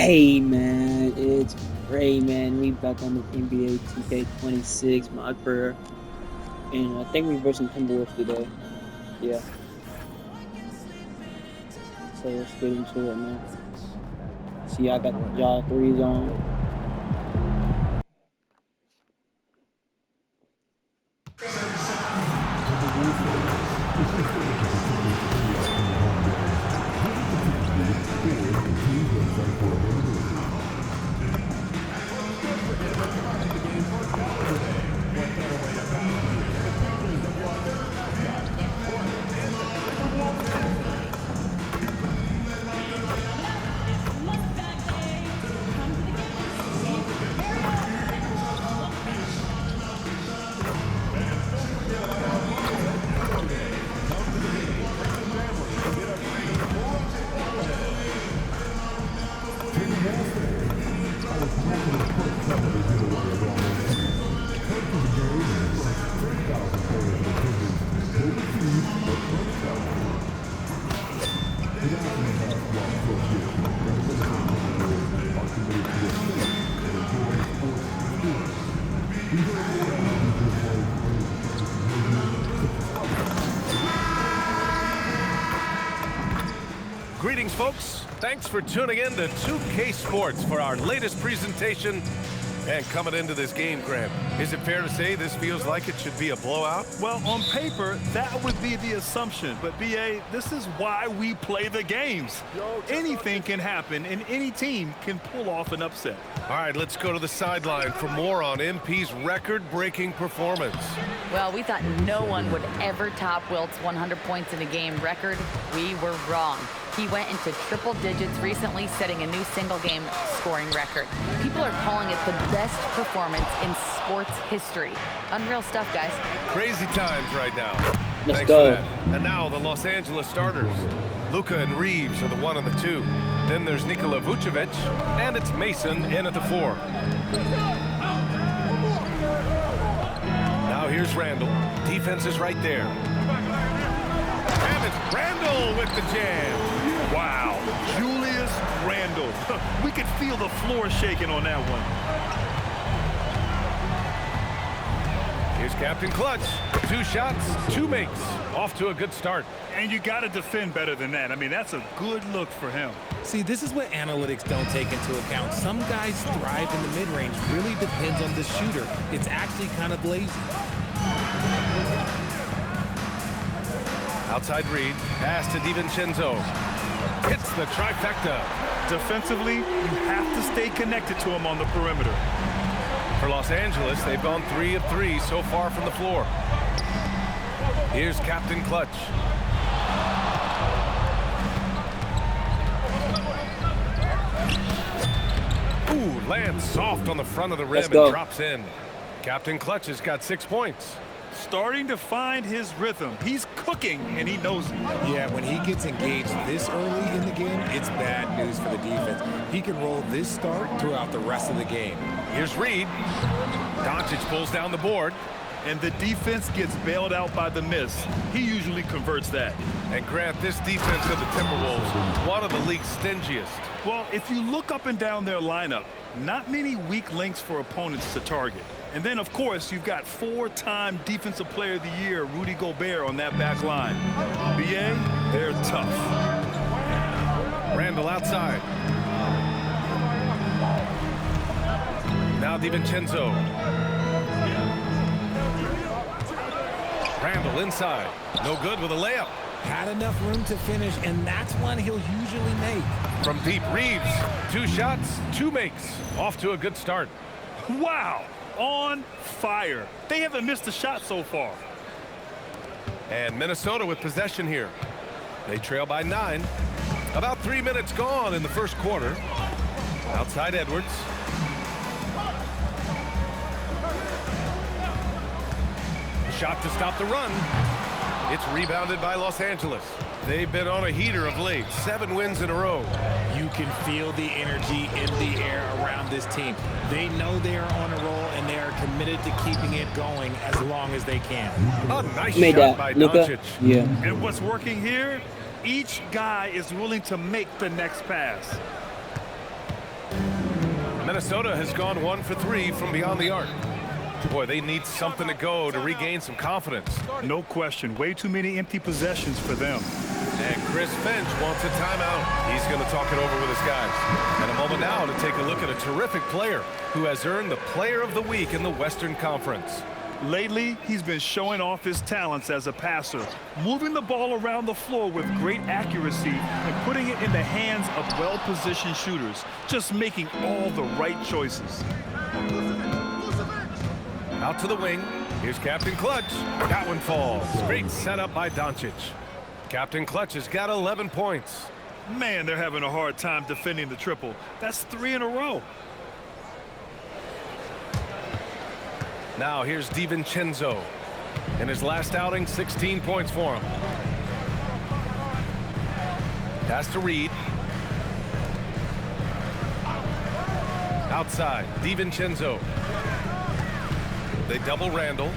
Hey man, it's Ray man. We back on the NBA 2K26 mod for, and I think we versus Timberwolves today. Yeah, so let's get into it, man. See, I got the jaw threes on. Greetings, folks. Thanks for tuning in to 2K Sports for our latest presentation. And coming into this game, Graham, is it fair to say this feels like it should be a blowout? Well, on paper, that would be the assumption. But, B.A., this is why we play the games. Anything can happen, and any team can pull off an upset. All right, let's go to the sideline for more on MP's record-breaking performance. Well, we thought no one would ever top Wilt's 100 points in a game record. We were wrong. He went into triple digits recently, setting a new single-game scoring record. People are calling it the best performance in sports history. Unreal stuff, guys. Crazy times right now. Let's Thanks go. for that. And now the Los Angeles starters. Luka and Reeves are the 1 and the 2. Then there's Nikola Vucevic, and it's Mason in at the 4. Now here's Randall. Defense is right there. And it's Randall with the jam. Wow, Julius Randle. We could feel the floor shaking on that one. Here's Captain Clutch. 2 shots, 2 makes. Off to a good start. And you got to defend better than that. I mean, that's a good look for him. See, this is what analytics don't take into account. Some guys thrive in the mid-range. Really depends on the shooter. It's actually kind of lazy. Outside Reed. Pass to DiVincenzo. Hits the trifecta. Defensively, you have to stay connected to him on the perimeter. For Los Angeles, they've gone 3 of 3 so far from the floor. Here's Captain Clutch. Ooh, lands soft on the front of the rim and drops in. Captain Clutch has got 6 points. Starting to find his rhythm. He's cooking, and he knows it. Yeah, when he gets engaged this early in the game, it's bad news for the defense. He can roll this start throughout the rest of the game. Here's Reed. Doncic pulls down the board. And the defense gets bailed out by the miss. He usually converts that. And Grant, this defense of the Timberwolves, one of the league's stingiest. Well, if you look up and down their lineup, not many weak links for opponents to target. And then, of course, you've got 4-time Defensive Player of the Year, Rudy Gobert, on that back line. B.A., they're tough. Randall outside. Now DiVincenzo. Randall inside. No good with a layup. Had enough room to finish, and that's one he'll usually make. From deep, Reeves. 2 shots, 2 makes. Off to a good start. Wow, on fire. They haven't missed a shot so far. And Minnesota with possession here. They trail by 9. About 3 minutes gone in the first quarter. Outside Edwards. Shot to stop the run. It's rebounded by Los Angeles. They've been on a heater of late. 7 wins in a row. You can feel the energy in the air around this team. They know they are on a roll, and they are committed to keeping it going as long as they can. A nice Made shot that, by Luka. Doncic. Yeah. And what's working here? Each guy is willing to make the next pass. Minnesota has gone 1 for 3 from beyond the arc. Boy, they need something to go to regain some confidence. No question. Way too many empty possessions for them. And Chris Finch wants a timeout. He's going to talk it over with his guys. And a moment now to take a look at a terrific player who has earned the Player of the Week in the Western Conference. Lately, he's been showing off his talents as a passer, moving the ball around the floor with great accuracy and putting it in the hands of well-positioned shooters, just making all the right choices. Out to the wing. Here's Captain Clutch. That one falls. Great setup by Doncic. Captain Clutch has got 11 points. Man, they're having a hard time defending the triple. That's 3 in a row. Now here's DiVincenzo. In his last outing, 16 points for him. Pass to Reed. Outside, DiVincenzo. They double Randall.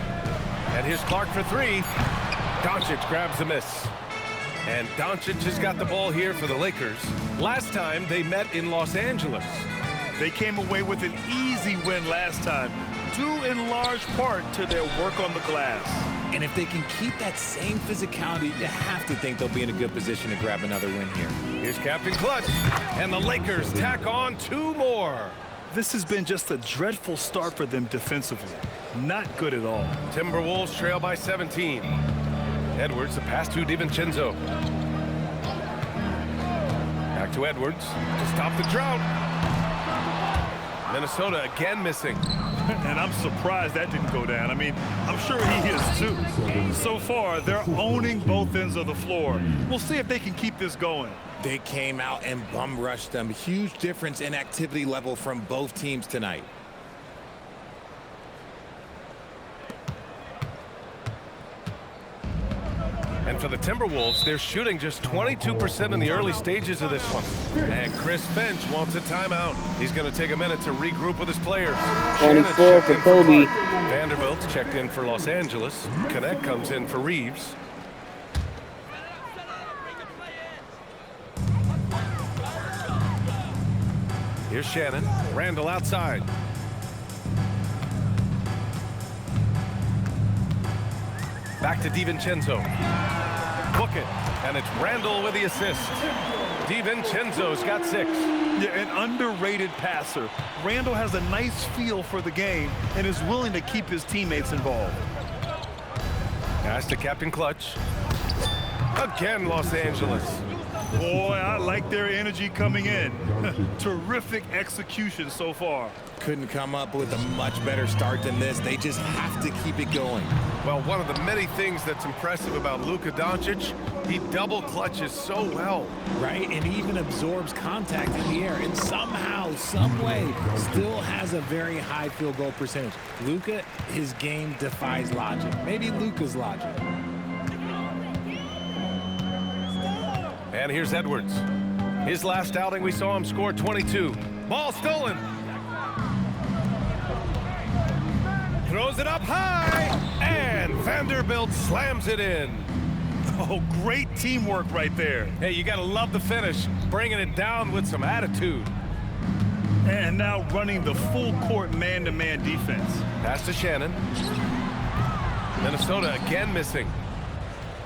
And here's Clark for 3. Doncic grabs the miss. And Doncic has got the ball here for the Lakers. Last time they met in Los Angeles. They came away with an easy win last time, due in large part to their work on the glass. And if they can keep that same physicality, you have to think they'll be in a good position to grab another win here. Here's Captain Clutch. And the Lakers tack on 2 more. This has been just a dreadful start for them defensively. Not good at all. Timberwolves trail by 17. Edwards, the pass to DiVincenzo. Back to Edwards to stop the drought. Minnesota again missing. And I'm surprised that didn't go down. I mean, I'm sure he is too. So far, they're owning both ends of the floor. We'll see if they can keep this going. They came out and bum rushed them. Huge difference in activity level from both teams tonight. And for the Timberwolves, they're shooting just 22% in the early stages of this one. And Chris Finch wants a timeout. He's going to take a minute to regroup with his players. 24 for Kobe. Vanderbilt's checked in for Los Angeles. Connect comes in for Reeves. Here's Shannon. Randall outside. Back to DiVincenzo. Book it. And it's Randall with the assist. DiVincenzo's got 6. Yeah, an underrated passer. Randall has a nice feel for the game and is willing to keep his teammates involved. Pass to Captain Clutch. Again, Los Angeles. Boy, I like their energy coming in. Terrific execution so far. Couldn't come up with a much better start than this. They just have to keep it going. Well, one of the many things that's impressive about Luka Doncic, he double clutches so well. Right, and even absorbs contact in the air, and somehow, some way, still has a very high field goal percentage. Luka, his game defies logic. Maybe Luka's logic. And here's Edwards. His last outing, we saw him score 22. Ball stolen. Throws it up high, and Vanderbilt slams it in. Oh, great teamwork right there. Hey, you got to love the finish, bringing it down with some attitude. And now running the full court man-to-man defense. Pass to Shannon. Minnesota again missing.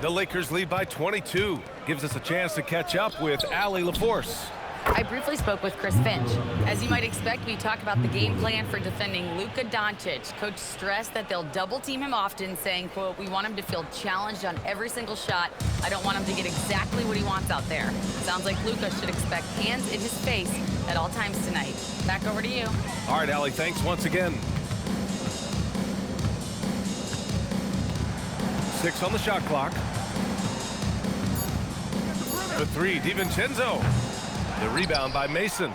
The Lakers lead by 22. Gives us a chance to catch up with Allie LaForce. I briefly spoke with Chris Finch. As you might expect, we talk about the game plan for defending Luka Doncic. Coach stressed that they'll double team him often, saying, quote, "We want him to feel challenged on every single shot. I don't want him to get exactly what he wants out there." Sounds like Luka should expect hands in his face at all times tonight. Back over to you. All right, Allie, thanks once again. 6 on the shot clock. The 3, DiVincenzo. The rebound by Mason.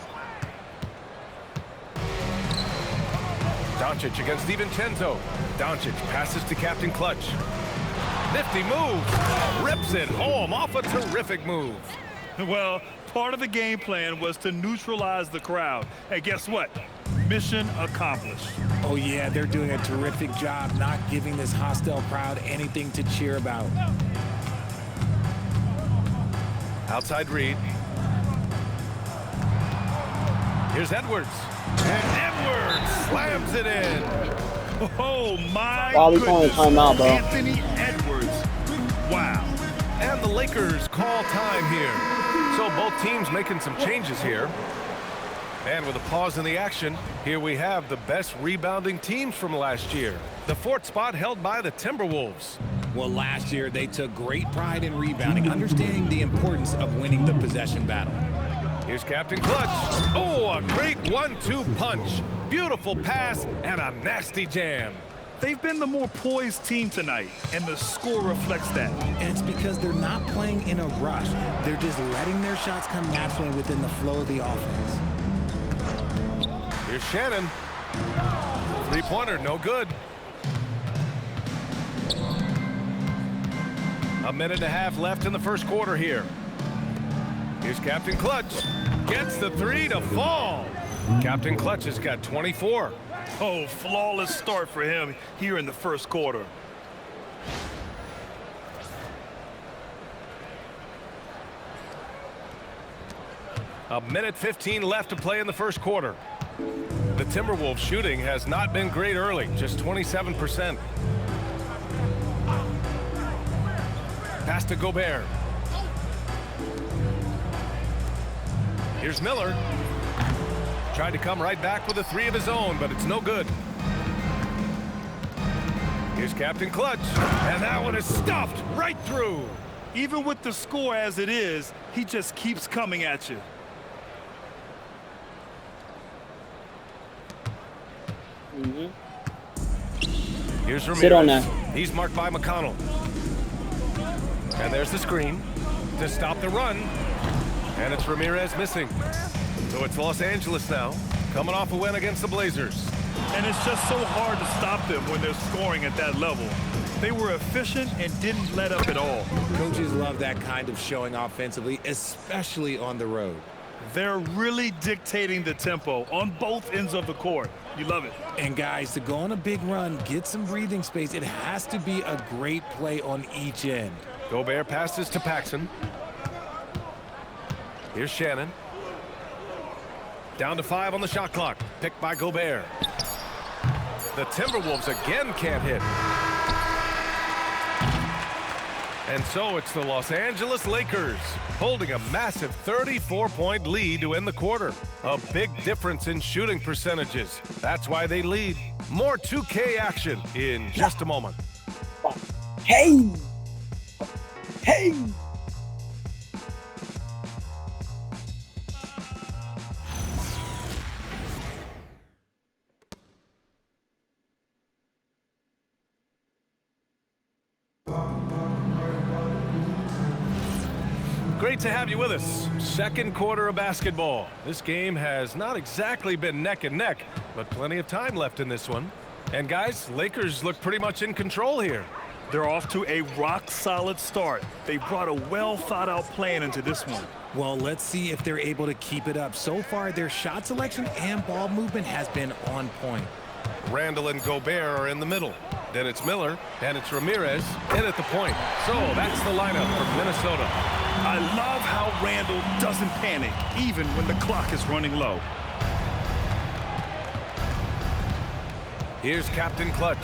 Doncic against DiVincenzo. Doncic passes to Captain Clutch. Nifty move. Rips it home off a terrific move. Well, part of the game plan was to neutralize the crowd. And guess what? Mission accomplished. Oh, yeah, they're doing a terrific job not giving this hostile crowd anything to cheer about. Outside Reed. Here's Edwards. And Edwards slams it in. Oh, my Bobby calling a goodness. timeout, bro. Anthony Edwards. Wow. And the Lakers call time here. So both teams making some changes here. And with a pause in the action, here we have the best rebounding teams from last year. The fourth spot held by the Timberwolves. Well, last year they took great pride in rebounding, understanding the importance of winning the possession battle. Here's Captain Clutch. Oh, a great 1-2 punch. Beautiful pass and a nasty jam. They've been the more poised team tonight, and the score reflects that. And it's because they're not playing in a rush. They're just letting their shots come naturally within the flow of the offense. Here's Shannon. Three-pointer, no good. A minute and a half left in the first quarter here. Here's Captain Clutch. Gets the three to fall. Captain Clutch has got 24. Oh, flawless start for him here in the first quarter. A minute 15 left to play in the first quarter. The Timberwolves shooting has not been great early, just 27%. Pass to Gobert. Here's Miller. Tried to come right back with a three of his own, but it's no good. Here's Captain Clutch, and that one is stuffed right through. Even with the score as it is, he just keeps coming at you. Here's Ramirez. Sit on that. He's marked by McConnell. And there's the screen to stop the run. And it's Ramirez missing. So it's Los Angeles now, coming off a win against the Blazers. And it's just so hard to stop them when they're scoring at that level. They were efficient and didn't let up at all. Coaches love that kind of showing offensively, especially on the road. They're really dictating the tempo on both ends of the court. You love it. And guys, to go on a big run, get some breathing space, it has to be a great play on each end. Gobert passes to Paxson. Here's Shannon. Down to 5 on the shot clock. Picked by Gobert. The Timberwolves again can't hit. And so it's the Los Angeles Lakers holding a massive 34-point lead to end the quarter. A big difference in shooting percentages. That's why they lead. More 2K action in just a moment. Hey! Hey! Great to have you with us. Second quarter of basketball. This game has not exactly been neck and neck, but plenty of time left in this one. And guys, Lakers look pretty much in control here. They're off to a rock-solid start. They brought a well-thought-out plan into this one. Well, let's see if they're able to keep it up. So far, their shot selection and ball movement has been on point. Randall and Gobert are in the middle. Then it's Miller, and it's Ramirez in at the point. So that's the lineup for Minnesota. I love how Randall doesn't panic, even when the clock is running low. Here's Captain Clutch.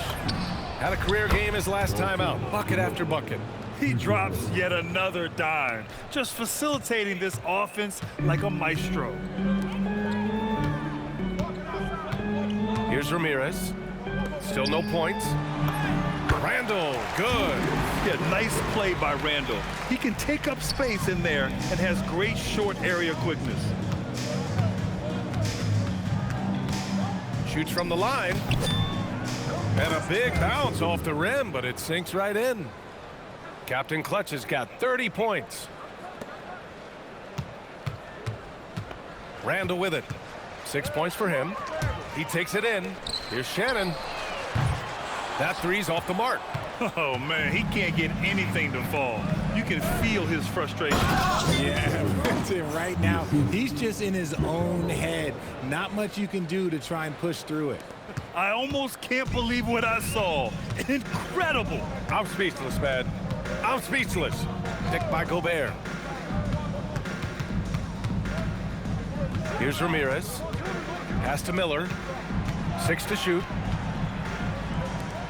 Had a career game his last time out, bucket after bucket. He drops yet another dime, just facilitating this offense like a maestro. Here's Ramirez. Still no points. Randall, good. Yeah, nice play by Randall. He can take up space in there and has great short area quickness. Shoots from the line. And a big bounce off the rim, but it sinks right in. Captain Clutch has got 30 points. Randall with it. 6 points for him. He takes it in. Here's Shannon. That three's off the mark. Oh, man, he can't get anything to fall. You can feel his frustration. Yeah, right now, he's just in his own head. Not much you can do to try and push through it. I almost can't believe what I saw. Incredible. I'm speechless, man. I'm speechless. Picked by Gobert. Here's Ramirez. Pass to Miller. 6 to shoot.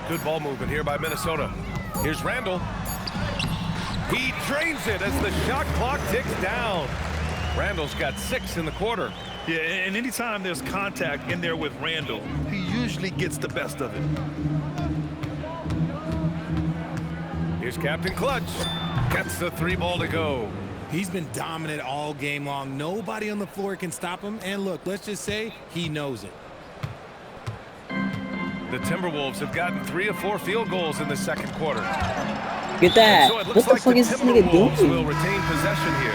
Good ball movement here by Minnesota. Here's Randall. He drains it as the shot clock ticks down. Randall's got 6 in the quarter. Yeah, and anytime there's contact in there with Randall, he usually gets the best of it. Here's Captain Clutch. Gets the 3 ball to go. He's been dominant all game long. Nobody on the floor can stop him. And look, let's just say he knows it. The Timberwolves have gotten 3 of 4 field goals in the second quarter. Get that. So it What looks the like fuck the is this nigga Timberwolves doing? will retain possession here.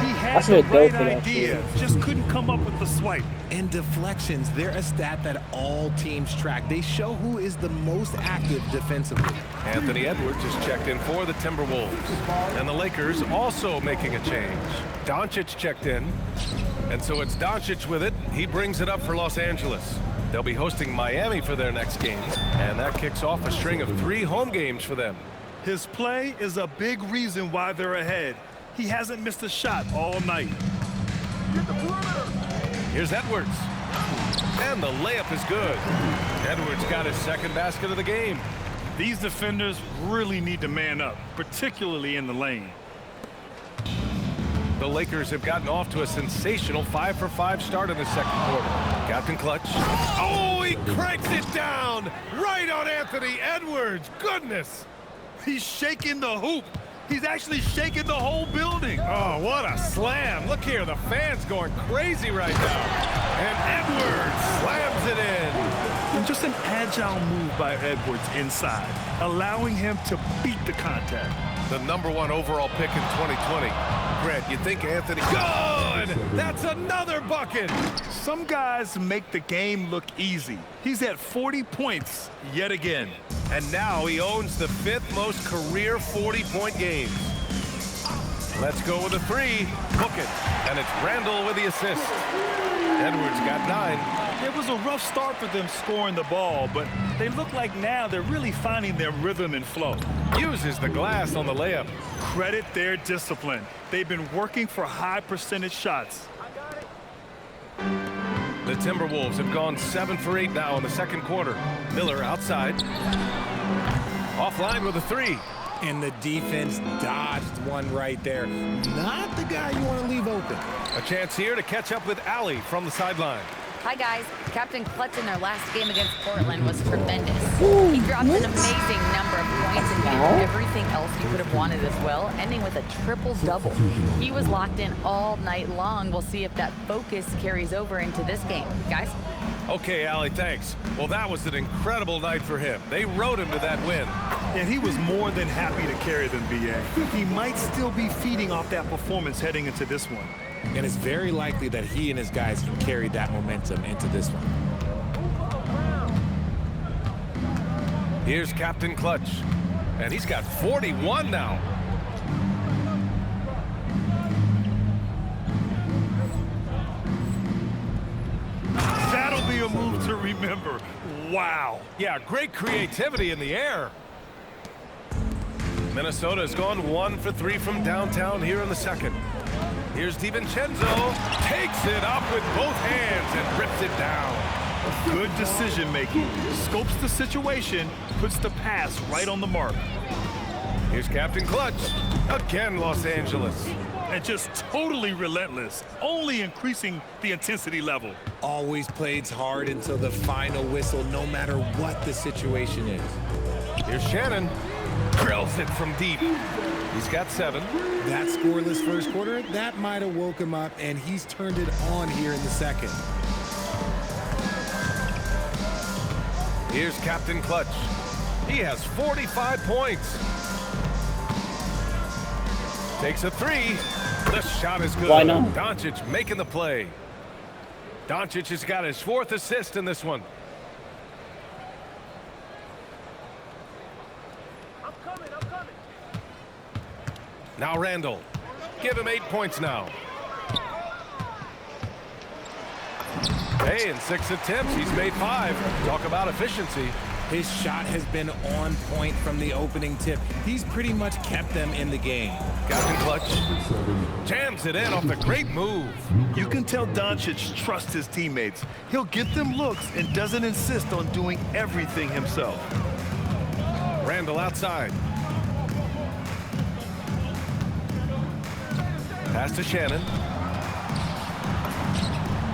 He I had the should've right dove for that idea, shit. just couldn't come up with the swipe. And deflections, they're a stat that all teams track. They show who is the most active defensively. Anthony Edwards is checked in for the Timberwolves. And the Lakers also making a change. Doncic checked in. And so it's Doncic with it. He brings it up for Los Angeles. They'll be hosting Miami for their next game. And that kicks off a string of 3 home games for them. His play is a big reason why they're ahead. He hasn't missed a shot all night. Here's Edwards. And the layup is good. Edwards got his second basket of the game. These defenders really need to man up, particularly in the lane. The Lakers have gotten off to a sensational 5-for-5 start in the second quarter. Captain Clutch. Oh, he cranks it down right on Anthony Edwards. Goodness. He's shaking the hoop. He's actually shaking the whole building. Oh, what a slam. Look here, the fans going crazy right now. And Edwards slams it in. And just an agile move by Edwards inside, allowing him to beat the contact. The #1 overall pick in 2020. Grant, you think Anthony... Good! That's another bucket! Some guys make the game look easy. He's at 40 points yet again. And now he owns the 5th most career 40-point games. Let's go with a 3. Book it. And it's Randall with the assist. Edwards got 9. It was a rough start for them scoring the ball, but they look like now they're really finding their rhythm and flow. Uses the glass on the layup. Credit their discipline. They've been working for high percentage shots. The Timberwolves have gone 7 for 8 now in the second quarter. Miller outside. Offline with a 3. And the defense dodged one right there. Not the guy you want to leave open. A chance here to catch up with Allie from the sideline. Hi, guys. Captain Clutch in their last game against Portland was tremendous. He dropped what? an amazing number of points and did everything else you could have wanted as well, ending with a triple-double. He was locked in all night long. We'll see if that focus carries over into this game. Guys? Okay, Allie, thanks. Well, that was an incredible night for him. They rode him to that win. And he was more than happy to carry them, B.A. He might still be feeding off that performance heading into this one. And it's very likely that he and his guys can carry that momentum into this one. Here's Captain Clutch. And he's got 41 now. That'll be a move to remember. Wow. Yeah, great creativity in the air. Minnesota has gone 1 for 3 from downtown here in the second. Here's DiVincenzo. Takes it up with both hands and rips it down. Good decision making. Scopes the situation, puts the pass right on the mark. Here's Captain Clutch. Again, Los Angeles. And just totally relentless, only increasing the intensity level. Always plays hard until the final whistle, no matter what the situation is. Here's Shannon. Drills it from deep. He's got 7. That scoreless first quarter, that might have woke him up, and he's turned it on here in the second. Here's Captain Clutch. He has 45 points. Takes a 3. The shot is good. Why not? Doncic making the play. Doncic has got his 4th assist in this one. Now Randall. Give him 8 points now. Hey, in 6 attempts, he's made 5. Talk about efficiency. His shot has been on point from the opening tip. He's pretty much kept them in the game. Captain Clutch jams it in off the great move. You can tell Doncic trusts his teammates. He'll get them looks and doesn't insist on doing everything himself. Randall outside. Pass to Shannon.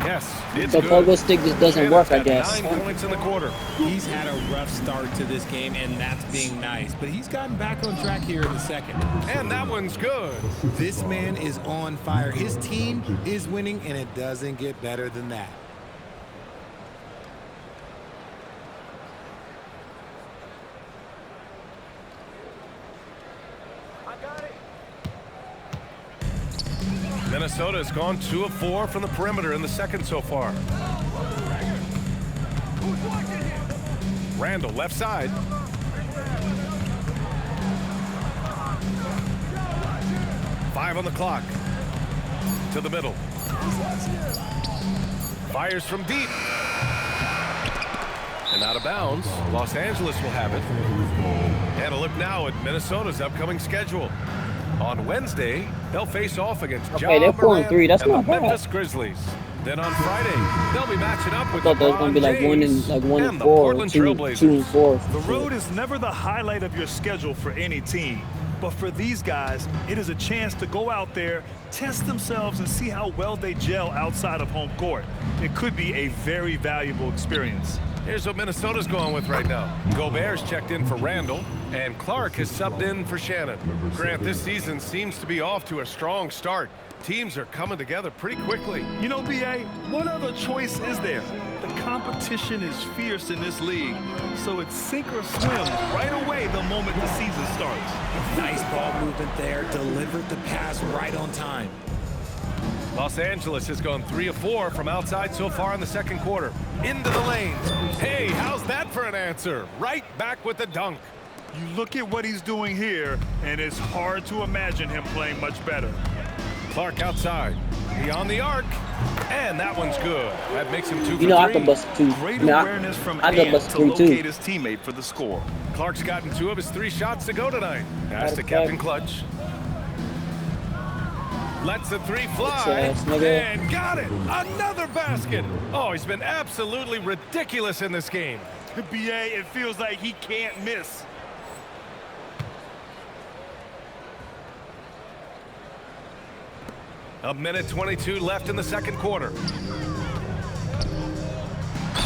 Yes, it's The good. pogo stick just doesn't Shannon's work, I got guess. 9 points in the quarter. He's had a rough start to this game, and that's being nice. But he's gotten back on track here in the second. And that one's good. This man is on fire. His team is winning, and it doesn't get better than that. Minnesota has gone 2 of 4 from the perimeter in the second so far. Randall left side. Five on the clock. To the middle. Fires from deep. And out of bounds. Los Angeles will have it. And a look now at Minnesota's upcoming schedule. On Wednesday, they'll face off against Okay, they're 4-3. That's and not the bad. Memphis Grizzlies. Then on Friday, they'll be matching up with I thought that was gonna be like LeBron 1 James and 4, Portland 2 Trailblazers. and 4. The road is never the highlight of your schedule for any team. But for these guys, it is a chance to go out there, test themselves, and see how well they gel outside of home court. It could be a very valuable experience. Here's what Minnesota's going with right now. Gobert's checked in for Randall, and Clark has subbed in for Shannon. Grant, this season seems to be off to a strong start. Teams are coming together pretty quickly. You know, B.A., what other choice is there? The competition is fierce in this league, so it's sink or swim right away the moment the season starts. Nice ball movement there. Delivered the pass right on time. Los Angeles has gone 3 of 4 from outside so far in the second quarter. Into the lanes. Hey, how's that for an answer? Right back with the dunk. You look at what he's doing here, and it's hard to imagine him playing much better. Clark outside. He on the arc. And that one's good. That makes him 2 for You know, 3. I could bust 2. Great Nah, awareness from I could Ant bust to 3 locate too. his teammate for the score. Clark's gotten 2 of his 3 shots to go tonight. Pass to Okay. Captain Clutch. Lets the 3 fly. Bitch ass nigga. And got it. Another basket. Oh, he's been absolutely ridiculous in this game. B.A., it feels like he can't miss. A minute 22 left in the second quarter.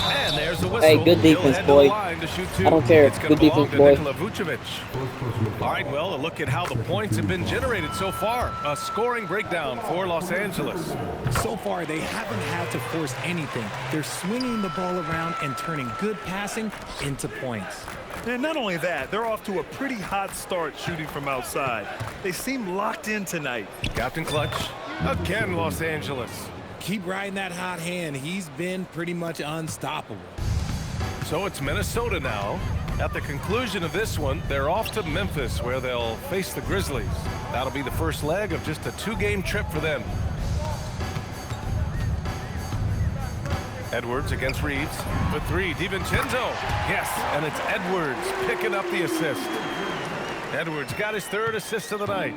And there's the whistle. Hey, good He'll defense, head to boy. the line to shoot 2. I don't care. It's gonna Good belong defense, to boy. Nikola Vucevic. All right, well, a look at how the points have been generated so far. A scoring breakdown for Los Angeles. So far, they haven't had to force anything. They're swinging the ball around and turning good passing into points. And not only that, they're off to a pretty hot start shooting from outside. They seem locked in tonight. Captain Clutch. Again, Los Angeles. Keep riding that hot hand. He's been pretty much unstoppable. So it's Minnesota now. At the conclusion of this one, they're off to Memphis, where they'll face the Grizzlies. That'll be the first leg of just a 2-game trip for them. Edwards against Reeves. For 3, DiVincenzo. Yes, and it's Edwards picking up the assist. Edwards got his 3rd assist of the night.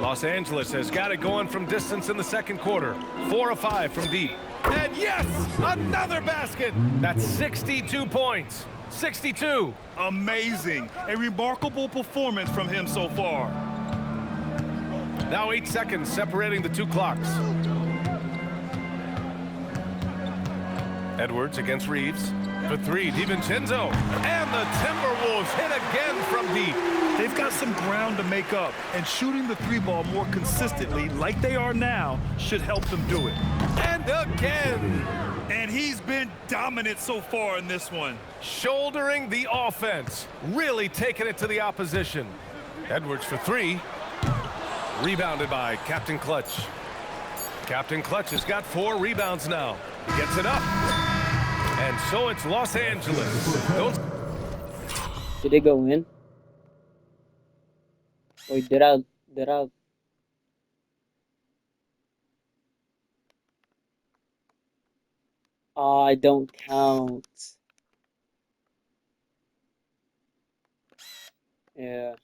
Los Angeles has got it going from distance in the second quarter. 4 of 5 from deep. And yes, another basket. That's 62 points. 62. Amazing. A remarkable performance from him so far. Now 8 seconds separating the 2 clocks. Edwards against Reeves. For 3, DiVincenzo. And the Timberwolves hit again from deep. They've got some ground to make up, and shooting the 3-ball more consistently, like they are now, should help them do it. And again. And he's been dominant so far in this one. Shouldering the offense. Really taking it to the opposition. Edwards for 3. Rebounded by Captain Clutch. Captain Clutch has got 4 rebounds now. Gets it up. And so it's Los Angeles. Did they go in? Wait, did I? I don't count. Yeah.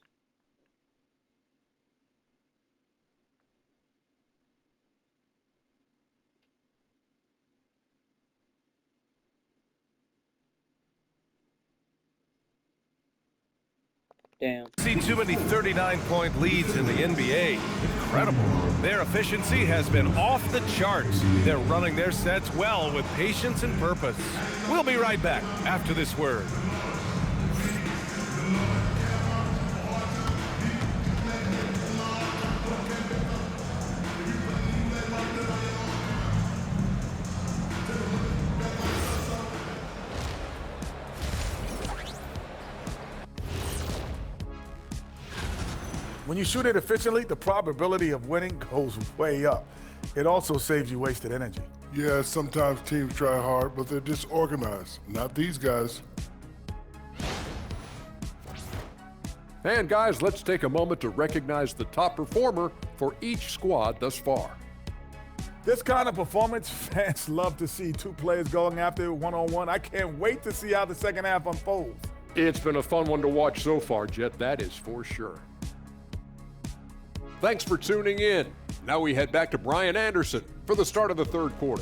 Damn. See too many 39-point leads in the NBA. Incredible. Their efficiency has been off the charts. They're running their sets well with patience and purpose. We'll be right back after this word. When you shoot it efficiently, the probability of winning goes way up. It also saves you wasted energy. Yeah, sometimes teams try hard, but they're disorganized. Not these guys. And guys, let's take a moment to recognize the top performer for each squad thus far. This kind of performance, fans love to see two players going after it one-on-one. I can't wait to see how the second half unfolds. It's been a fun one to watch so far, Jet, that is for sure. Thanks for tuning in. Now we head back to Brian Anderson for the start of the third quarter.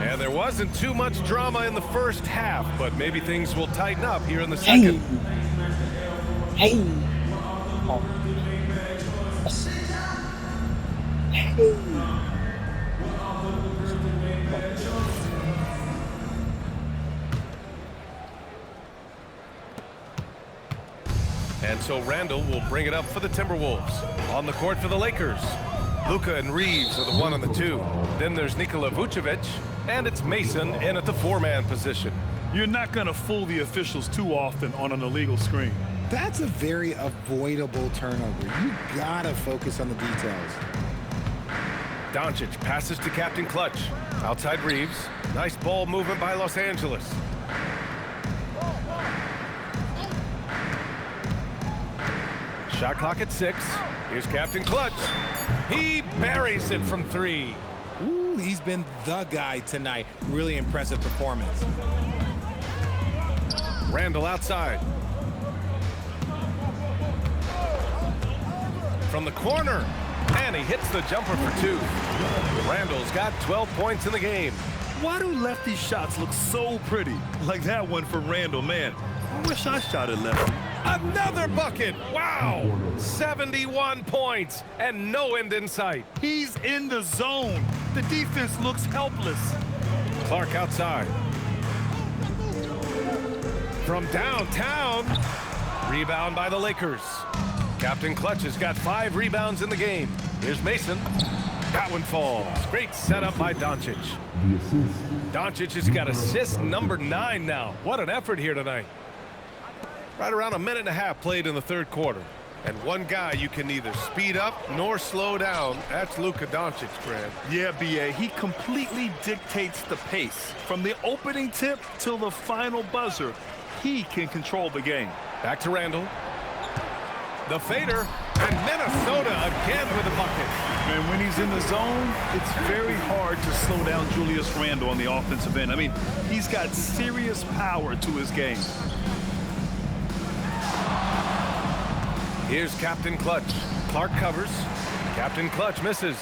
And there wasn't too much drama in the first half, but maybe things will tighten up here in the second. Hey. Oh. Hey. And so Randall will bring it up for the Timberwolves. On the court for the Lakers, Luka and Reeves are the 1 and the 2. Then there's Nikola Vucevic, and it's Mason in at the 4-man position. You're not going to fool the officials too often on an illegal screen. That's a very avoidable turnover. You gotta focus on the details. Doncic passes to Captain Clutch. Outside Reeves. Nice ball movement by Los Angeles. Shot clock at 6. Here's Captain Clutch. He buries it from 3. Ooh, he's been the guy tonight. Really impressive performance. Randall outside. From the corner. And he hits the jumper for 2. Randall's got 12 points in the game. Why do lefty shots look so pretty? Like that one for Randall, man. I wish I shot it lefty. Another bucket. Wow. 71 points and no end in sight. He's in the zone. The defense looks helpless. Clark outside. From downtown. Rebound by the Lakers. Captain Clutch has got 5 rebounds in the game. Here's Mason. That one falls. Great setup by Doncic. Doncic has got assist number 9 now. What an effort here tonight. Right around a minute and a half played in the third quarter. And one guy you can neither speed up nor slow down. That's Luka Doncic, Grant. Yeah, B.A. He completely dictates the pace. From the opening tip till the final buzzer, he can control the game. Back to Randall. The fader. And Minnesota again with a bucket. And when he's in the zone, it's very hard to slow down Julius Randle on the offensive end. I mean, he's got serious power to his game. Here's Captain Clutch. Clark covers. Captain Clutch misses.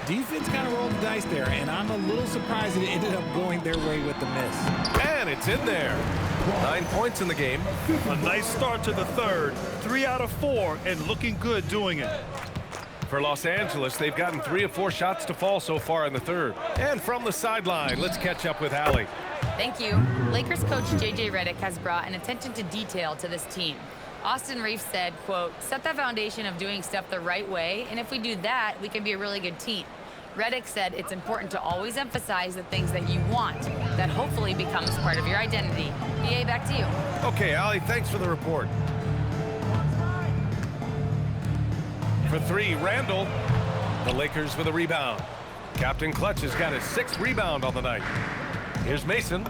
Defense kind of rolled the dice there, and I'm a little surprised it ended up going their way with the miss. And it's in there. 9 points in the game. A nice start to the third. 3 out of 4, and looking good doing it. For Los Angeles, they've gotten 3 of 4 shots to fall so far in the third. And from the sideline, let's catch up with Allie. Thank you. Lakers coach J.J. Redick has brought an attention to detail to this team. Austin Reeves said, quote, set the foundation of doing stuff the right way, and if we do that, we can be a really good team. Redick said it's important to always emphasize the things that you want. That hopefully becomes part of your identity. B.A., back to you. Okay, Allie, thanks for the report. For 3, Randall. The Lakers with a rebound. Captain Clutch has got his 6th rebound on the night. Here's Mason.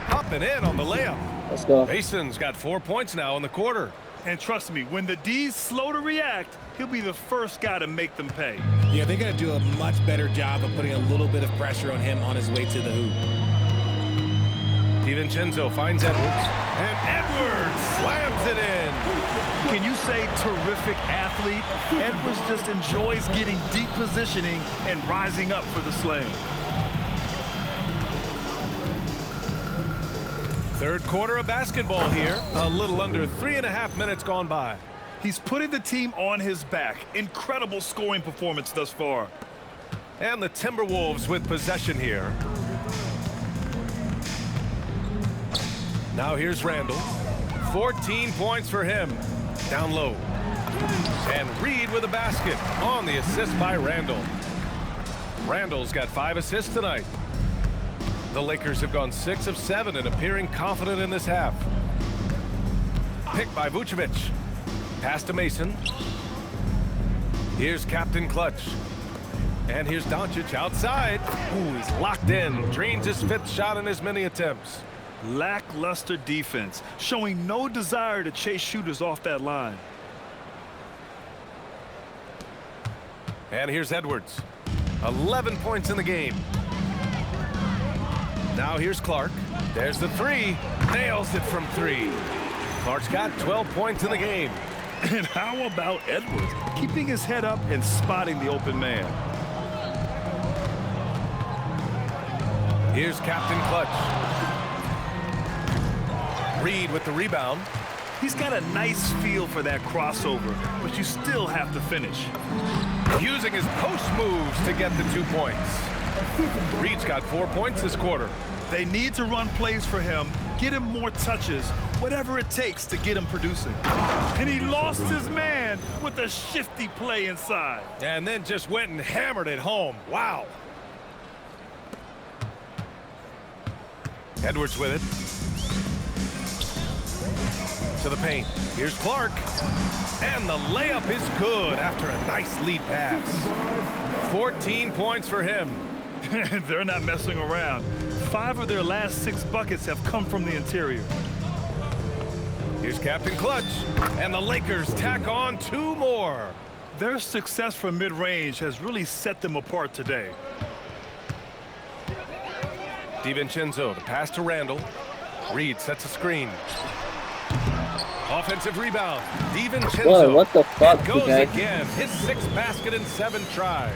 Hopping in on the layup. Let's go. Mason's got 4 points now in the quarter. And trust me, when the D's slow to react, he'll be the first guy to make them pay. Yeah, they got to do a much better job of putting a little bit of pressure on him on his way to the hoop. DiVincenzo finds Edwards, and Edwards slams it in. Can you say terrific athlete? Edwards just enjoys getting deep positioning and rising up for the slam. Third quarter of basketball here. A little under 3.5 minutes gone by. He's putting the team on his back. Incredible scoring performance thus far. And the Timberwolves with possession here. Now here's Randall. 14 points for him. Down low. And Reed with a basket on the assist by Randall. Randall's got 5 assists tonight. The Lakers have gone 6 of 7 and appearing confident in this half. Picked by Vucevic. Pass to Mason. Here's Captain Clutch. And here's Doncic outside. Ooh, he's locked in. Drains his 5th shot in as many attempts. Lackluster defense, showing no desire to chase shooters off that line. And here's Edwards. 11 points in the game. Now here's Clark. There's the 3. Nails it from 3. Clark's got 12 points in the game. And how about Edwards keeping his head up and spotting the open man? Here's Captain Clutch. Reed with the rebound. He's got a nice feel for that crossover, but you still have to finish. Using his post moves to get the 2 points. Reed's got 4 points this quarter. They need to run plays for him, get him more touches, whatever it takes to get him producing. And he lost his man with a shifty play inside. And then just went and hammered it home. Wow. Edwards with it. To the paint. Here's Clark. And the layup is good after a nice lead pass. 14 points for him. They're not messing around. 5 of their last 6 buckets have come from the interior. Here's Captain Clutch. And the Lakers tack on 2 more. Their success from mid-range has really set them apart today. DiVincenzo, the pass to Randall. Reed sets a screen. Offensive rebound. DiVincenzo. Whoa, what the fuck, goes okay? again. His 6th basket in 7 tries.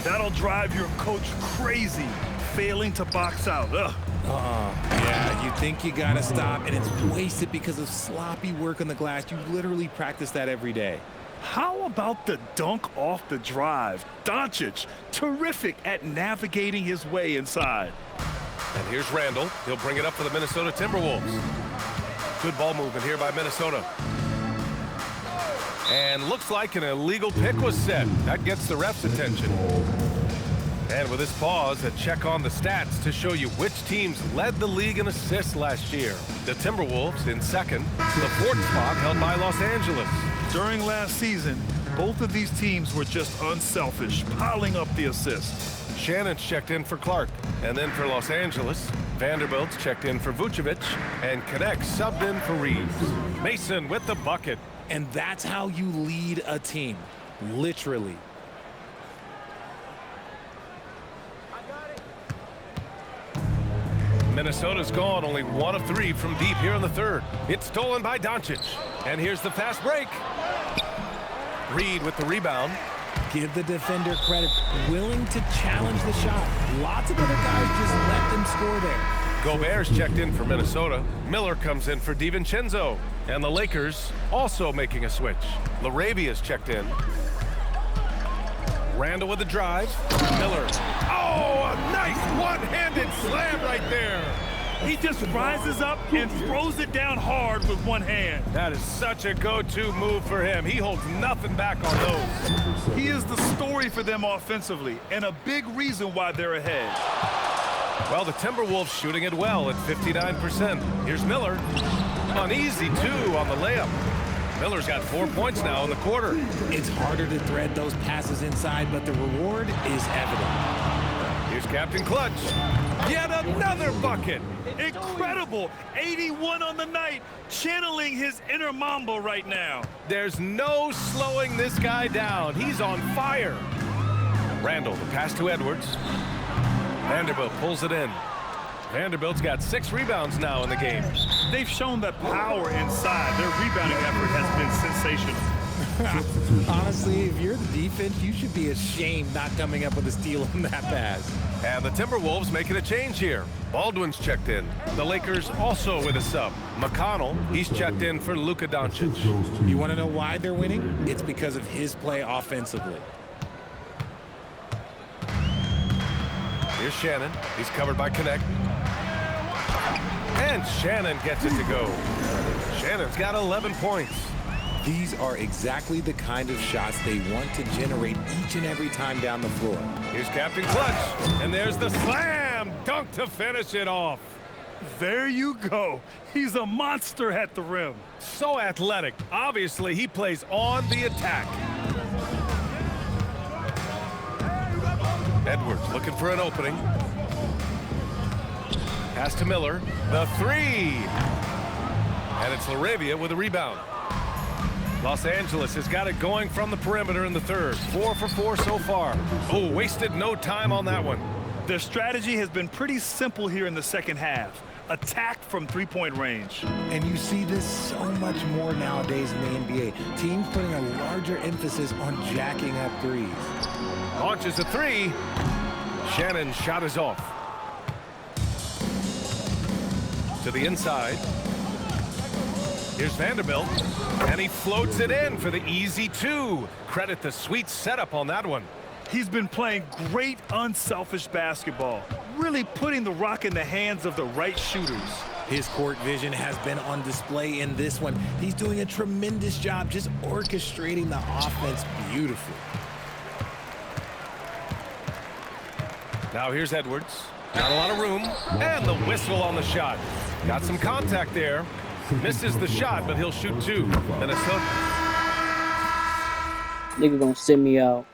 That'll drive your coach crazy, failing to box out. Ugh. Yeah, you think you got to stop, and it's wasted because of sloppy work on the glass. You literally practice that every day. How about the dunk off the drive? Doncic, terrific at navigating his way inside. And here's Randall. He'll bring it up for the Minnesota Timberwolves. Good ball movement here by Minnesota. And looks like an illegal pick was set. That gets the ref's attention. And with this pause, a check on the stats to show you which teams led the league in assists last year. The Timberwolves in 2nd, the 4th spot held by Los Angeles. During last season, both of these teams were just unselfish, piling up the assists. Shannon's checked in for Clark. And then for Los Angeles, Vanderbilt's checked in for Vucevic. And Connect subbed in for Reeves. Mason with the bucket. And that's how you lead a team, literally. Minnesota's gone only 1 of 3 from deep here in the 3rd. It's stolen by Doncic. And here's the fast break. Reed with the rebound. Give the defender credit, willing to challenge the shot. Lots of other guys just let them score there. Gobert's checked in for Minnesota. Miller comes in for DiVincenzo. And the Lakers also making a switch. Larabia's checked in. Randall with the drive. Miller. Oh, a nice one-handed slam right there. He just rises up and throws it down hard with one hand. That is such a go-to move for him. He holds nothing back on those. He is the story for them offensively and a big reason why they're ahead. Well, the Timberwolves shooting it well at 59%. Here's Miller. An easy 2 on the layup. Miller's got 4 points now in the quarter. It's harder to thread those passes inside, but the reward is evident. Here's Captain Clutch. Yet another bucket. Incredible. 81 on the night. Channeling his inner Mamba right now. There's no slowing this guy down. He's on fire. Randall, the pass to Edwards. Vanderbilt pulls it in. Vanderbilt's got 6 rebounds now in the game. They've shown that power inside. Their rebounding effort has been sensational. Honestly, if you're the defense, you should be ashamed not coming up with a steal on that pass. And the Timberwolves making a change here. Baldwin's checked in. The Lakers also with a sub. McConnell, he's checked in for Luka Doncic. You want to know why they're winning? It's because of his play offensively. Here's Shannon. He's covered by Connect. And Shannon gets it to go. Shannon's got 11 points. These are exactly the kind of shots they want to generate each and every time down the floor. Here's Captain Clutch. And there's the slam dunk to finish it off. There you go. He's a monster at the rim. So athletic. Obviously, he plays on the attack. Edwards looking for an opening. Pass to Miller. The 3. And it's LaRavia with a rebound. Los Angeles has got it going from the perimeter in the third. 4 for 4 so far. Oh, wasted no time on that one. Their strategy has been pretty simple here in the second half. Attack from three-point range. And you see this so much more nowadays in the NBA. Teams putting a larger emphasis on jacking up threes. Launches a 3. Shannon's shot is off. To the inside. Here's Vanderbilt. And he floats it in for the easy 2. Credit the sweet setup on that one. He's been playing great unselfish basketball. Really putting the rock in the hands of the right shooters. His court vision has been on display in this one. He's doing a tremendous job just orchestrating the offense beautifully. Now here's Edwards. Not a lot of room. And the whistle on the shot. Got some contact there. Misses the shot, but he'll shoot 2. Minnesota. Nigga gonna send me out.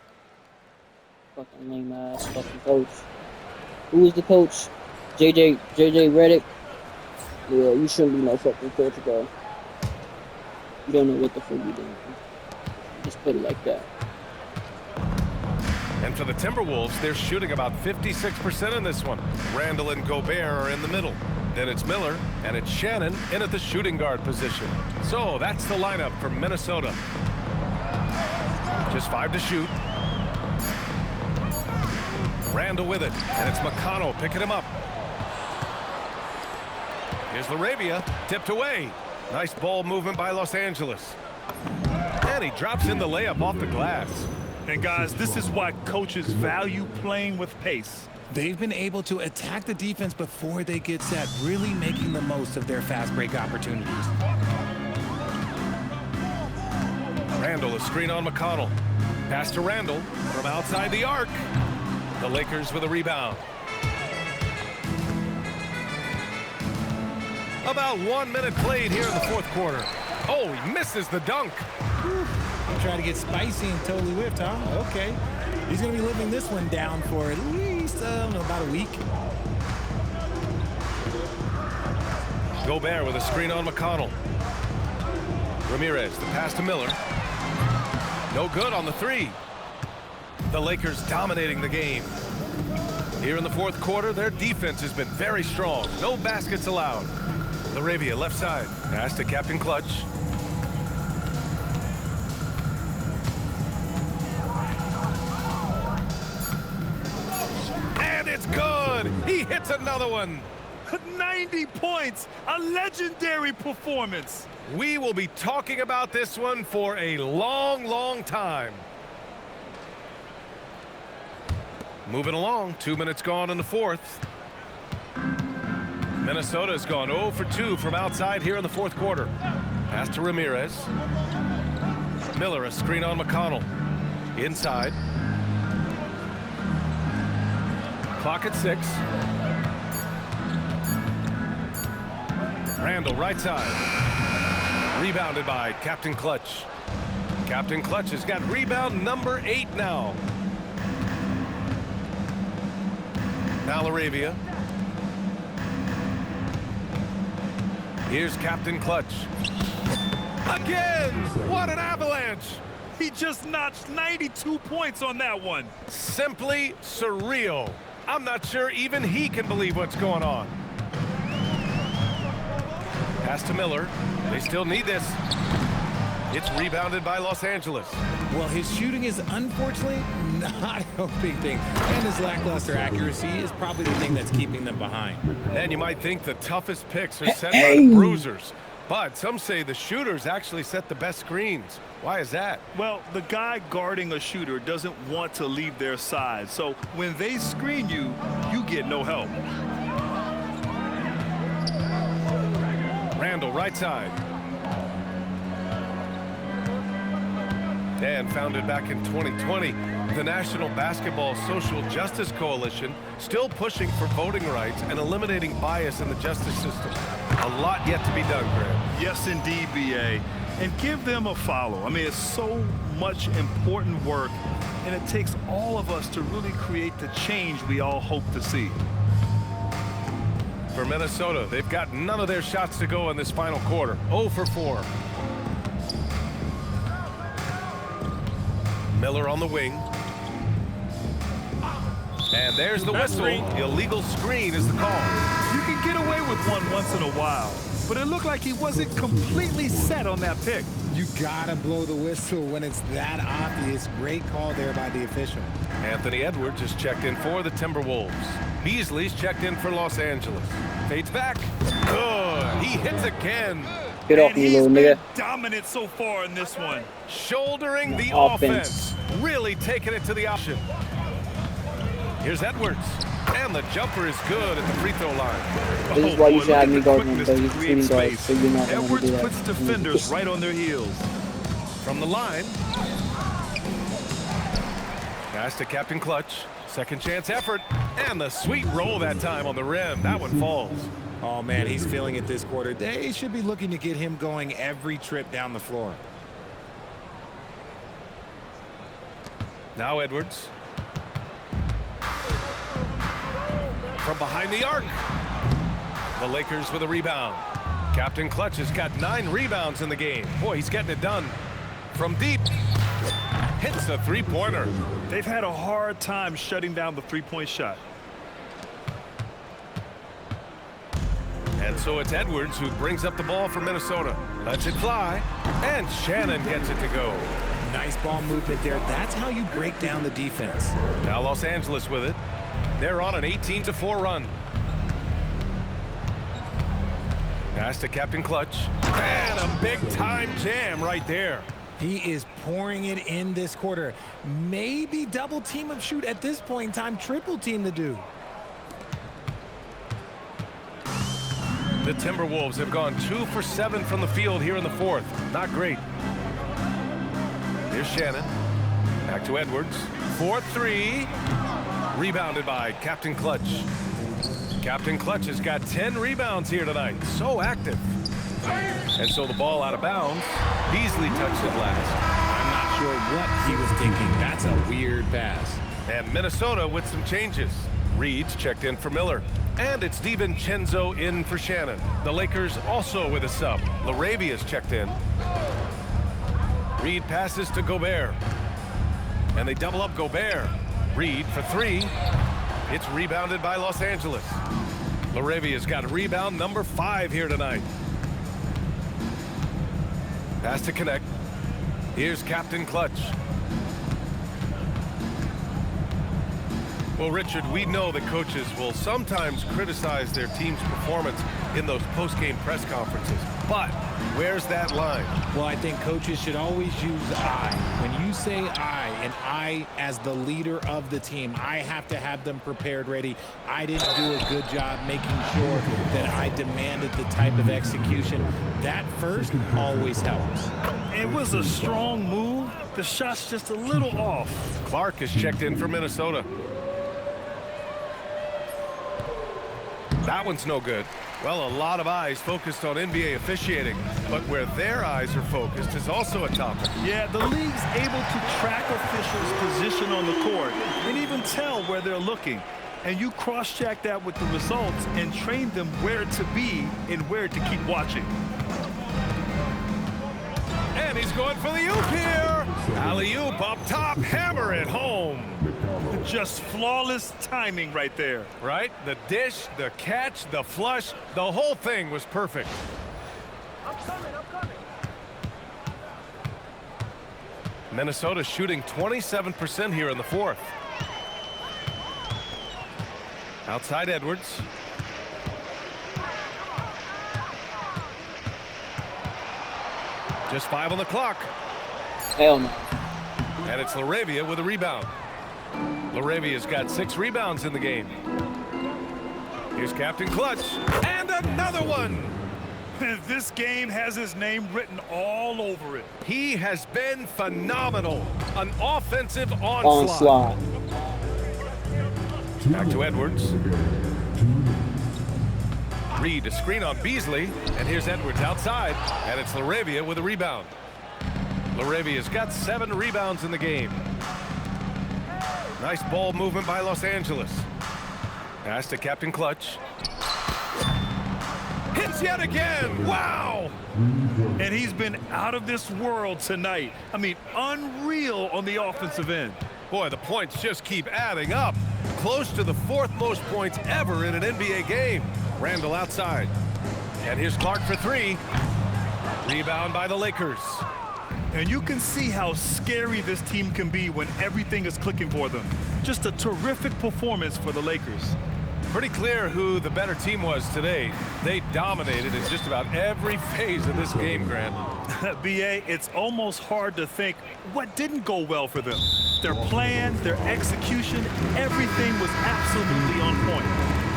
Fucking lame ass fucking coach. Who was the coach? JJ Redick? Yeah, you shouldn't be no fucking coach, bro. You don't know what the fuck you doing. Just put it like that. And for the Timberwolves, they're shooting about 56% in this one. Randall and Gobert are in the middle. Then it's Miller, and it's Shannon in at the shooting guard position. So that's the lineup for Minnesota. Just 5 to shoot. Randall with it, and it's McConnell picking him up. Here's LaRavia, tipped away. Nice ball movement by Los Angeles. And he drops in the layup off the glass. And guys, this is why coaches value playing with pace. They've been able to attack the defense before they get set, really making the most of their fast break opportunities. Randall, a screen on McConnell. Pass to Randall from outside the arc. The Lakers with a rebound. About 1 minute played here in the fourth quarter. Oh, he misses the dunk. Try to get spicy and totally whipped, huh? Okay. He's going to be living this one down for at least, I don't know, about a week. Gobert with a screen on McConnell. Ramirez, the pass to Miller. No good on the 3. The Lakers dominating the game. Here in the fourth quarter, their defense has been very strong. No baskets allowed. LaRavia, left side. Pass to Captain Clutch. And it's good! He hits another one! 90 points! A legendary performance! We will be talking about this one for a long, long time. Moving along, 2 minutes gone in the fourth. Minnesota's gone 0 for 2 from outside here in the fourth quarter. Pass to Ramirez. Miller, a screen on McConnell. Inside. Clock at 6. Randall, right side. Rebounded by Captain Clutch. Captain Clutch has got rebound number 8 now. Now LaRavia. Here's Captain Clutch. Again! What an avalanche! He just notched 92 points on that one. Simply surreal. I'm not sure even he can believe what's going on. Pass to Miller. They still need this. It's rebounded by Los Angeles. Well, his shooting is unfortunately not helping things, and his lackluster accuracy is probably the thing that's keeping them behind. And you might think the toughest picks are set by the bruisers, but some say the shooters actually set the best screens. Why is that? Well, the guy guarding a shooter doesn't want to leave their side, so when they screen you, you get no help. Randall, right side. And founded back in 2020, the National Basketball Social Justice Coalition still pushing for voting rights and eliminating bias in the justice system. A lot yet to be done, Graham. Yes, indeed, BA. And give them a follow. I mean, it's so much important work, and it takes all of us to really create the change we all hope to see. For Minnesota, they've got none of their shots to go in this final quarter. 0 for 4. Miller on the wing. And there's the whistle. Illegal screen is the call. You can get away with one once in a while, but it looked like he wasn't completely set on that pick. You gotta blow the whistle when it's that obvious. Great call there by the official. Anthony Edwards is checked in for the Timberwolves. Beasley's checked in for Los Angeles. Fades back. Good. He hits again. Get off me, little nigga. Dominant so far in this one. Shouldering the offense. Really taking it to the option. Here's Edwards. And the jumper is good at the free throw line. This is why you should have me guarding him, because he's shooting guard, so you're not going to Edwards do that. puts defenders right on their heels. From the line. Pass to Captain Clutch. Second chance effort. And the sweet roll that time on the rim. That one falls. Oh, man, he's feeling it this quarter. They should be looking to get him going every trip down the floor. Now Edwards. From behind the arc. The Lakers with a rebound. Captain Clutch has got 9 rebounds in the game. Boy, he's getting it done. From deep. Hits the three-pointer. They've had a hard time shutting down the three-point shot. And so it's Edwards who brings up the ball for Minnesota. Lets it fly. And Shannon gets it to go. Nice ball movement there. That's how you break down the defense. Now Los Angeles with it. They're on an 18-4 run. Pass to Captain Clutch. And a big-time jam right there. He is pouring it in this quarter. Maybe double team him shoot at this point in time. Triple team the dude. The Timberwolves have gone 2 for 7 from the field here in the fourth. Not great. Here's Shannon. Back to Edwards. 4-3. Rebounded by Captain Clutch. Captain Clutch has got 10 rebounds here tonight. So active. And so the ball out of bounds. Beasley touched it last. I'm not sure what he was thinking. That's a weird pass. And Minnesota with some changes. Reed's checked in for Miller. And it's DiVincenzo in for Shannon. The Lakers also with a sub. LaRavia's checked in. Reed passes to Gobert. And they double up Gobert. Reed for 3. It's rebounded by Los Angeles. LaRavia's got rebound number 5 here tonight. Pass to connect. Here's Captain Clutch. Well, Richard, we know that coaches will sometimes criticize their team's performance in those post-game press conferences. But where's that line? Well, I think coaches should always use I. When you say I, and I as the leader of the team, I have to have them prepared, ready. I didn't do a good job making sure that I demanded the type of execution. That first always helps. It was a strong move. The shot's just a little off. Clark is checked in for Minnesota. That one's no good. Well, a lot of eyes focused on NBA officiating, but where their eyes are focused is also a topic. Yeah, the league's able to track officials' position on the court and even tell where they're looking. And you cross-check that with the results and train them where to be and where to keep watching. And he's going for the oop here. Alley-oop up top, hammer it home. Just flawless timing right there. Right? The dish, the catch, the flush, the whole thing was perfect. I'm coming. Minnesota shooting 27% here in the fourth. Outside Edwards. Just 5 on the clock. Hell no. And it's LaRavia with a rebound. LaRavia's got 6 rebounds in the game. Here's Captain Clutch. And another one. This game has his name written all over it. He has been phenomenal. An offensive onslaught. Back to Edwards. Reed, a screen on Beasley. And here's Edwards outside. And it's LaRavia with a rebound. LaRavia's got 7 rebounds in the game. Nice ball movement by Los Angeles. Pass to Captain Clutch. Hits yet again. Wow. And he's been out of this world tonight. I mean, unreal on the offensive end. Boy, the points just keep adding up. Close to the 4th most points ever in an NBA game. Randall outside. And here's Clark for 3. Rebound by the Lakers. And you can see how scary this team can be when everything is clicking for them. Just a terrific performance for the Lakers. Pretty clear who the better team was today. They dominated in just about every phase of this game, Grant. B.A., it's almost hard to think what didn't go well for them. Their plan, their execution, everything was absolutely on point.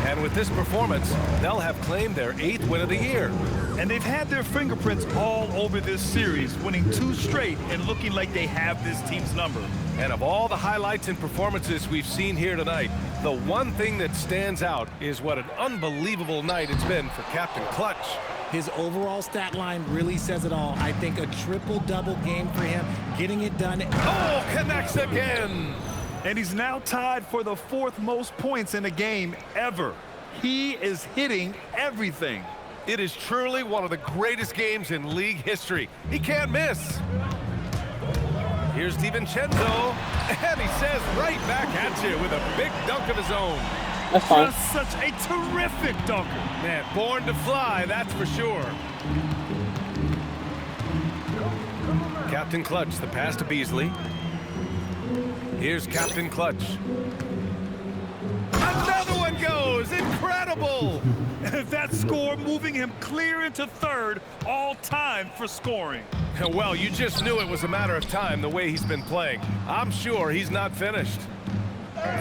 And with this performance, they'll have claimed their 8th win of the year. And they've had their fingerprints all over this series, winning 2 straight and looking like they have this team's number. And of all the highlights and performances we've seen here tonight, the one thing that stands out is what an unbelievable night it's been for Captain Clutch. His overall stat line really says it all. I think a triple-double game for him, getting it done. Oh, connects again. And he's now tied for the 4th most points in a game ever. He is hitting everything. It is truly one of the greatest games in league history. He can't miss. Here's DiVincenzo, and he says right back at you with a big dunk of his own. That's fine. Just such a terrific dunker. Man, born to fly, that's for sure. Captain Clutch, the pass to Beasley. Here's Captain Clutch. Another one goes! Incredible! That score moving him clear into 3rd all time for scoring. Well, you just knew it was a matter of time the way he's been playing. I'm sure he's not finished.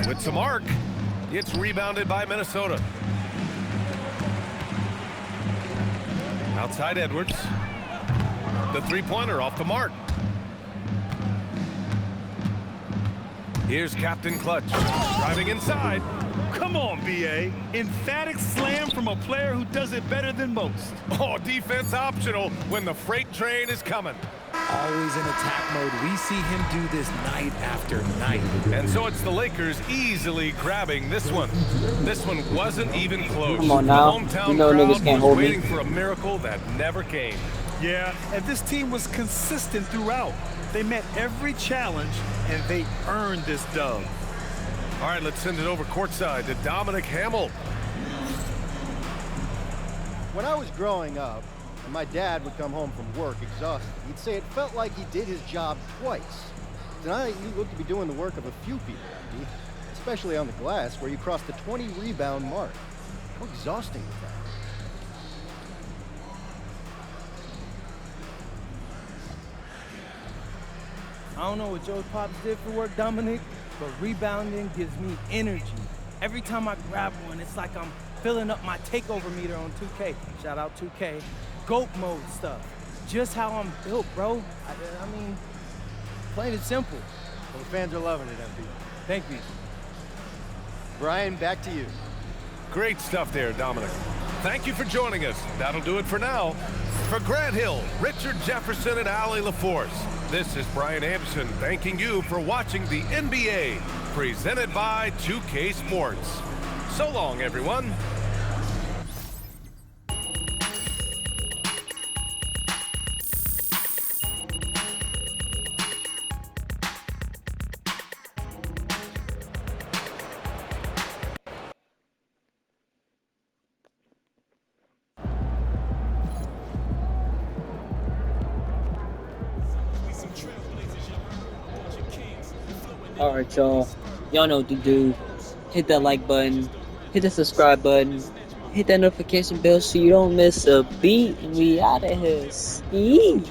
With some arc, it's rebounded by Minnesota. Outside Edwards. The 3-pointer off the mark. Here's Captain Clutch, driving inside. Come on, B.A. Emphatic slam from a player who does it better than most. Oh, defense optional when the freight train is coming. Always in attack mode. We see him do this night after night. And so it's the Lakers easily grabbing this one. This one wasn't even close. Come on now. The hometown You know crowd niggas can't was hold me. waiting for a miracle that never came. Yeah, and this team was consistent throughout. They met every challenge, and they earned this dub. All right, let's send it over courtside to Dominic Hamill. When I was growing up, and my dad would come home from work exhausted, he'd say it felt like he did his job twice. Tonight, you look to be doing the work of a few people, Andy, especially on the glass, where you crossed the 20-rebound mark. How exhausting was that? I don't know what Joe Pops did for work, Dominic, but rebounding gives me energy. Every time I grab one, it's like I'm filling up my takeover meter on 2K. Shout out 2K. GOAT mode stuff. Just how I'm built, bro. I mean, plain and simple. Well, the fans are loving it, MB. Thank you. Brian, back to you. Great stuff there, Dominic. Thank you for joining us. That'll do it for now. For Grant Hill, Richard Jefferson, and Allie LaForce, this is Brian Anderson thanking you for watching the NBA, presented by 2K Sports. So long, everyone. Alright, y'all. Y'all know what to do. Hit that like button. Hit the subscribe button. Hit that notification bell so you don't miss a beat. And we out of here. Ski.